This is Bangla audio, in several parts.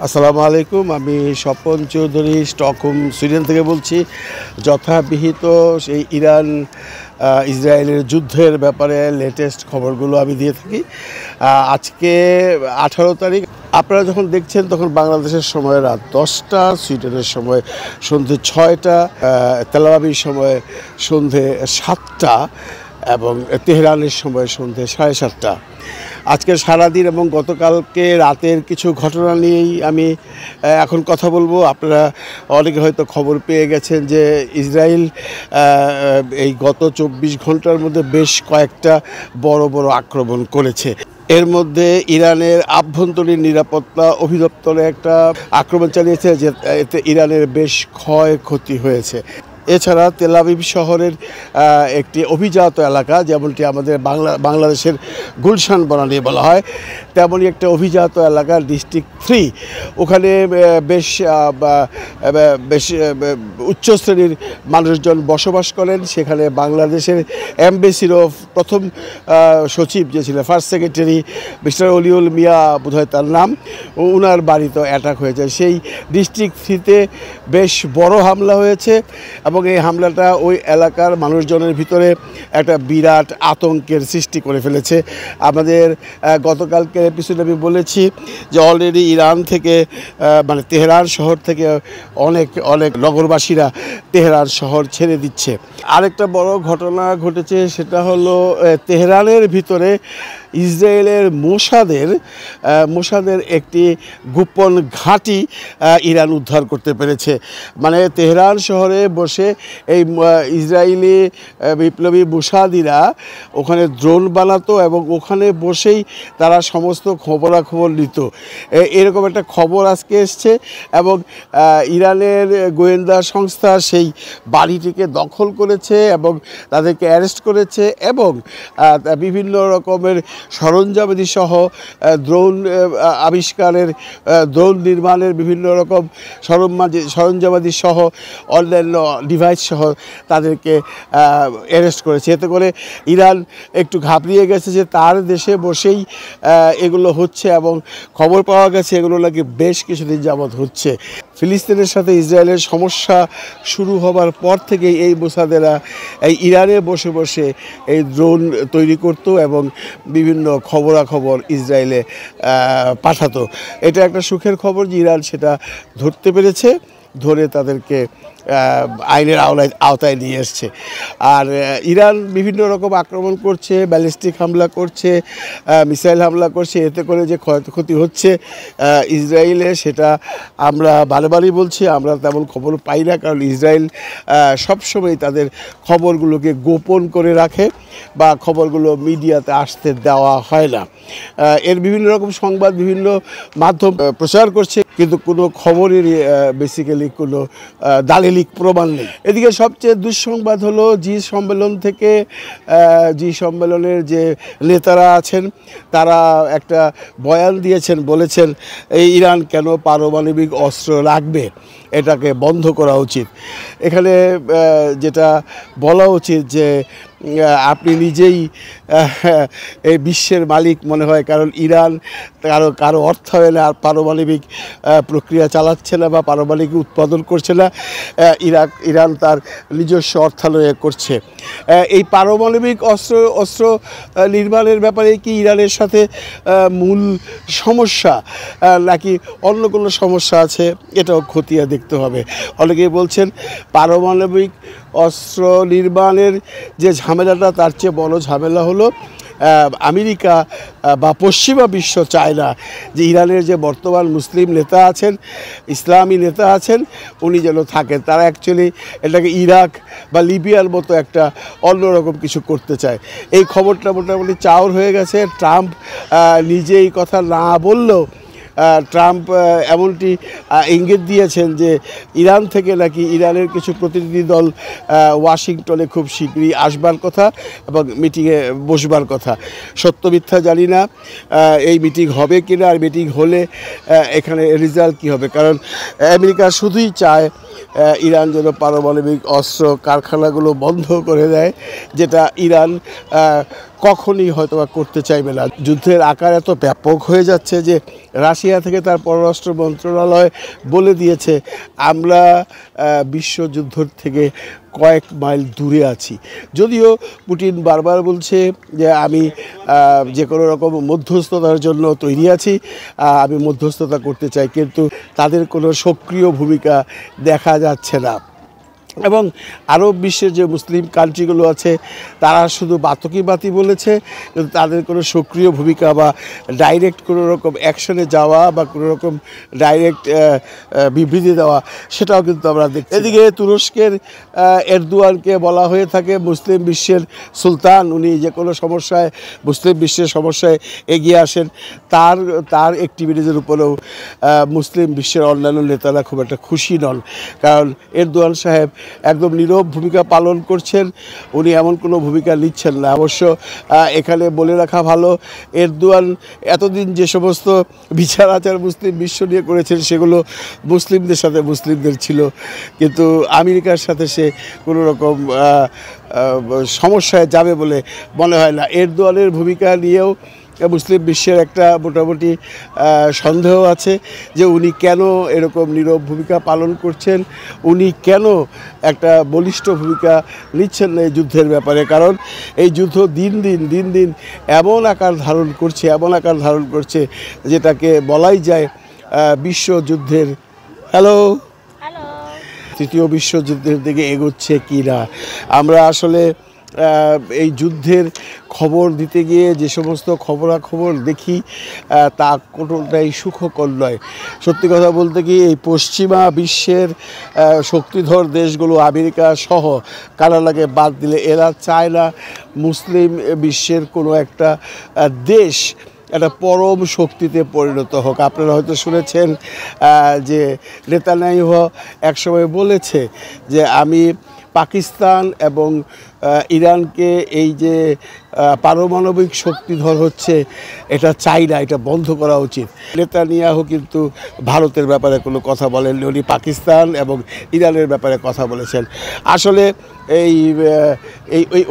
আসসালামু আলাইকুম। আমি স্বপন চৌধুরী স্টকহোম সুইডেন থেকে বলছি। যথাবিহিত সেই ইরান ইসরায়েলের যুদ্ধের ব্যাপারে লেটেস্ট খবরগুলো আমি দিয়ে থাকি। আজকে 18 তারিখ। আপনারা যখন দেখছেন তখন বাংলাদেশের সময় রাত 10টা, সুইডেনের সময় সন্ধে 6টা, তেল আবিবের সময় সন্ধে 7টা এবং তেহরানের সময় সন্ধে 7:30। আজকের সারাদিন এবং গতকালকে রাতের কিছু ঘটনা নিয়েই আমি এখন কথা বলবো। আপনারা অনেকে হয়তো খবর পেয়ে গেছেন যে ইসরায়েল এই গত 24 ঘন্টার মধ্যে বেশ কয়েকটা বড় বড় আক্রমণ করেছে। এর মধ্যে ইরানের আভ্যন্তরীণ নিরাপত্তা অধিদপ্তরে একটা আক্রমণ চালিয়েছে, যে এতে ইরানের বেশ ক্ষয়ক্ষতি হয়েছে। এছাড়া তেল আবিব শহরের একটি অভিজাত এলাকা, যেমনটি আমাদের বাংলাদেশের গুলশান বনানী বলা হয়, তেমনই একটা অভিজাত এলাকা ডিস্ট্রিক্ট 3। ওখানে বেশ বেশ উচ্চ শ্রেণীর মানুষজন বসবাস করেন। সেখানে বাংলাদেশের এমবেসিরও প্রথম সচিব যে ছিলেন, ফার্স্ট সেক্রেটারি মিস্টার অলিউল মিয়া বোধহয় তার নাম, ওনার বাড়িতে অ্যাটাক হয়েছে। সেই ডিস্ট্রিক্ট 3-তে বেশ বড় হামলা হয়েছে এবং এই হামলাটা ওই এলাকার মানুষজনের ভিতরে একটা বিরাট আতঙ্কের সৃষ্টি করে ফেলেছে। আমাদের গতকালকের এপিসোডে আমি বলেছি যে অলরেডি ইরান থেকে মানে তেহরান শহর থেকে অনেক নগরবাসীরা তেহরান শহর ছেড়ে দিচ্ছে। আরেকটা বড় ঘটনা ঘটেছে, সেটা হলো তেহরানের ভিতরে ইসরায়েলের মোসাদের একটি গোপন ঘাঁটি ইরান উদ্ধার করতে পেরেছে। মানে তেহরান শহরে বসে এই ইসরায়েলি বিপ্লবী মোসাদিরা ওখানে ড্রোন বানাতো এবং ওখানে বসেই তারা সমস্ত খবরাখবর নিত। এরকম একটা খবর আজকে এসছে এবং ইরানের গোয়েন্দা সংস্থা সেই বাড়িটিকে দখল করেছে এবং তাদেরকে অ্যারেস্ট করেছে এবং বিভিন্ন রকমের সরঞ্জামাদি সহ ড্রোন আবিষ্কারের, ড্রোন নির্মাণের বিভিন্ন রকম সরঞ্জামাদি সহ অন্যান্য ডিভাইস সহ তাদেরকে অ্যারেস্ট করেছে। এতে করে ইরান একটু ঘাবড়িয়ে গেছে যে তার দেশে বসেই এগুলো হচ্ছে এবং খবর পাওয়া গেছে এগুলো নাকি বেশ কিছুদিন যাবৎ হচ্ছে। ফিলিস্তিনের সাথে ইসরায়েলের সমস্যা শুরু হবার পর থেকেই এই মোসাদেরা এই ইরানে বসে বসে এই ড্রোন তৈরি করত এবং বিভিন্ন খবরাখবর ইসরায়েলে পাঠাতো। এটা একটা সুখের খবর যে ইরান সেটা ধরতে পেরেছে, ধরে তাদেরকে আইনের আওতায় নিয়ে এসছে। আর ইরান বিভিন্ন রকম আক্রমণ করছে, ব্যালিস্টিক হামলা করছে, মিসাইল হামলা করছে। এতে করে যে ক্ষয়ক্ষতি হচ্ছে ইসরায়েলে সেটা আমরা বারবারই বলছি, আমরা তেমন খবর পাই না, কারণ ইসরায়েল সবসময় তাদের খবরগুলোকে গোপন করে রাখে বা খবরগুলো মিডিয়াতে আসতে দেওয়া হয় না। এর বিভিন্ন রকম সংবাদ বিভিন্ন মাধ্যম প্রচার করছে, কিন্তু কোনো খবরেরই বেসিক্যালি কোনো দালিলিক প্রমাণ নেই। এদিকে সবচেয়ে দুঃসংবাদ হলো জি সম্মেলনের যে নেতারা আছেন তারা একটা বয়ান দিয়েছেন, বলেছেন এই ইরান কেন পারমাণবিক অস্ত্র রাখবে, এটাকে বন্ধ করা উচিত। এখানে যেটা বলা উচিত যে আপনি নিজেই এই বিশ্বের মালিক মনে হয়, কারণ ইরান কারো অর্থায়নে আর পারমাণবিক প্রক্রিয়া চালাচ্ছে না বা পারমাণবিক উৎপাদন করছে না। ইরান তার নিজস্ব অর্থায়নে করছে। এই পারমাণবিক অস্ত্র নির্মাণের ব্যাপারে কি ইরানের সাথে মূল সমস্যা নাকি অন্য কোনো সমস্যা আছে, এটাও খতিয়ে দেখতে হবে। অনেকেই বলছেন পারমাণবিক অস্ত্র নির্মাণের যে ঝামেলাটা তার চেয়ে বড় ঝামেলা হলো আমেরিকা বা পশ্চিমা বিশ্ব চায় না যে ইরানের যে বর্তমান মুসলিম নেতা আছেন, ইসলামী নেতা আছেন, উনি যেন থাকেন। তারা অ্যাকচুয়ালি এটাকে ইরাক বা লিবিয়ার মতো একটা অন্যরকম কিছু করতে চায়। এই খবরটা মোটামুটি চাউর হয়ে গেছে। ট্রাম্প নিজে এই কথা না বললেও ট্রাম্প এমনটি ইঙ্গিত দিয়েছেন যে ইরান থেকে নাকি ইরানের কিছু প্রতিনিধি দল ওয়াশিংটনে খুব শীঘ্রই আসবার কথা এবং মিটিংয়ে বসবার কথা। সত্য মিথ্যা জানি না, এই মিটিং হবে কিনা, আর মিটিং হলে এখানে রেজাল্ট কী হবে। কারণ আমেরিকা শুধুই চায় ইরান যেন পারমাণবিক অস্ত্র কারখানাগুলো বন্ধ করে দেয়, যেটা ইরান কখনই হয়তো বা করতে চাইবে না। যুদ্ধের আকার এত ব্যাপক হয়ে যাচ্ছে যে রাশিয়া থেকে তার পররাষ্ট্র মন্ত্রণালয় বলে দিয়েছে আমরা বিশ্বযুদ্ধ থেকে কয়েক মাইল দূরে আছি। যদিও পুতিন বারবার বলছে যে আমি যে কোনো রকম মধ্যস্থতার জন্য তৈরি আছি, আমি মধ্যস্থতা করতে চাই, কিন্তু তাদের কোনো সক্রিয় ভূমিকা দেখা যাচ্ছে না। এবং আরব বিশ্বের যে মুসলিম কান্ট্রিগুলো আছে তারা শুধু বাতকি বলেছে, কিন্তু তাদের কোনো সক্রিয় ভূমিকা বা ডাইরেক্ট কোনো রকম অ্যাকশনে যাওয়া বা কোনো রকম ডাইরেক্ট বিবৃতি দেওয়া সেটাও কিন্তু আমরা দেখছি। এদিকে তুরস্কের এরদোয়ানকে বলা হয়ে থাকে মুসলিম বিশ্বের সুলতান, উনি যে কোনো সমস্যায় মুসলিম বিশ্বের সমস্যায় এগিয়ে আসেন। তার অ্যাক্টিভিটিজের উপরেও মুসলিম বিশ্বের অন্যান্য নেতারা খুব একটা খুশি নন, কারণ এরদোয়ান সাহেব একদম নীরব ভূমিকা পালন করছেন, উনি এমন কোনো ভূমিকা নিচ্ছেন না। অবশ্য এখানে বলে রাখা ভালো, এরদোয়ান এতদিন যে সমস্ত বিচার আচার মুসলিম বিশ্ব নিয়ে করেছেন সেগুলো মুসলিমদের সাথে মুসলিমদের ছিল, কিন্তু আমেরিকার সাথে সে কোনো রকম সমস্যায় যাবে বলে মনে হয় না। এরদোয়ানের ভূমিকা নিয়েও মুসলিম বিশ্বের একটা মোটামুটি সন্দেহ আছে যে উনি কেন এরকম নীরব ভূমিকা পালন করছেন, উনি কেন একটা বলিষ্ঠ ভূমিকা নিচ্ছেন না এই যুদ্ধের ব্যাপারে। কারণ এই যুদ্ধ দিন দিন এমন আকার ধারণ করছে যেটাকে বলাই যায় বিশ্বযুদ্ধের তৃতীয় বিশ্বযুদ্ধের দিকে এগোচ্ছে কি না। আমরা আসলে এই যুদ্ধের খবর দিতে গিয়ে যে সমস্ত খবরাখবর দেখি তা কোনোটাই সুখকর নয়। সত্যি কথা বলতে কি, এই পশ্চিমা বিশ্বের শক্তিধর দেশগুলো আমেরিকা সহ কানাডাকে বাদ দিলে এরা চায় না মুসলিম বিশ্বের কোনো একটা দেশ একটা পরম শক্তিতে পরিণত হোক। আপনারা হয়তো শুনেছেন যে নেতানিয়াহু একসময় বলেছে যে আমি পাকিস্তান এবং ইরানকে এই যে পারমাণবিক শক্তিধর হচ্ছে এটা চাই না, এটা বন্ধ করা উচিত। নেতানিয়াহু কিন্তু ভারতের ব্যাপারে কোনো কথা বলেননি, উনি পাকিস্তান এবং ইরানের ব্যাপারে কথা বলেছেন। আসলে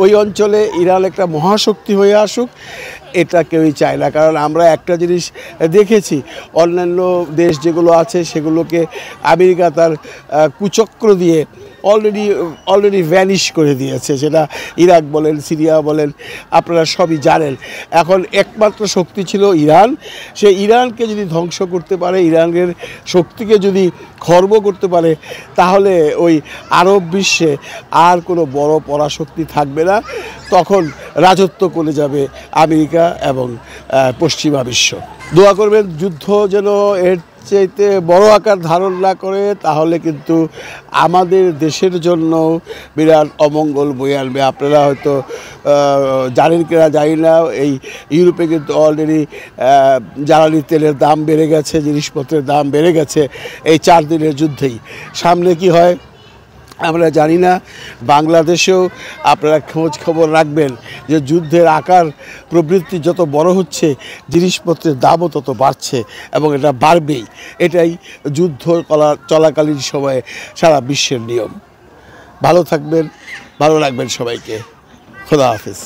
ওই অঞ্চলে ইরান একটা মহাশক্তি হয়ে আসুক এটা কেউই চায় না, কারণ আমরা একটা জিনিস দেখেছি, অন্যান্য দেশ যেগুলো আছে সেগুলোকে আমেরিকা তার কুচক্র দিয়ে অলরেডি ভ্যানিশ করে দিয়েছে। সেটা ইরাক বলেন, সিরিয়া বলেন, আপনারা সবই জানেন। এখন একমাত্র শক্তি ছিল ইরান। সে ইরানকে যদি ধ্বংস করতে পারে, ইরানের শক্তিকে যদি খর্ব করতে পারে, তাহলে ওই আরব বিশ্বে আর কোনো বড় পরাশক্তি থাকবে না। তখন রাজত্ব করে যাবে আমেরিকা এবং পশ্চিমা বিশ্ব। দোয়া করবেন যুদ্ধ যেন এর চাইতে বড় আকার ধারণ না করে, তাহলে কিন্তু আমাদের দেশের জন্য বিরাট অমঙ্গল বয়ে আনবে। আপনারা হয়তো জানেন কিনা জানি না, এই ইউরোপে কিন্তু অলরেডি জ্বালানি তেলের দাম বেড়ে গেছে, জিনিসপত্রের দাম বেড়ে গেছে এই 4 দিনের যুদ্ধেই। সামনে কি হয় আমরা জানি না। বাংলাদেশেও আপনারা খোঁজ খবর রাখবেন যে যুদ্ধের আকার প্রবৃত্তি যত বড় হচ্ছে জিনিসপত্রের দামও তত বাড়ছে এবং এটা বাড়বেই। এটাই যুদ্ধ চলাকালীন সময়ে সারা বিশ্বের নিয়ম। ভালো থাকবেন, ভালো রাখবেন সবাইকে। খোদা হাফেজ।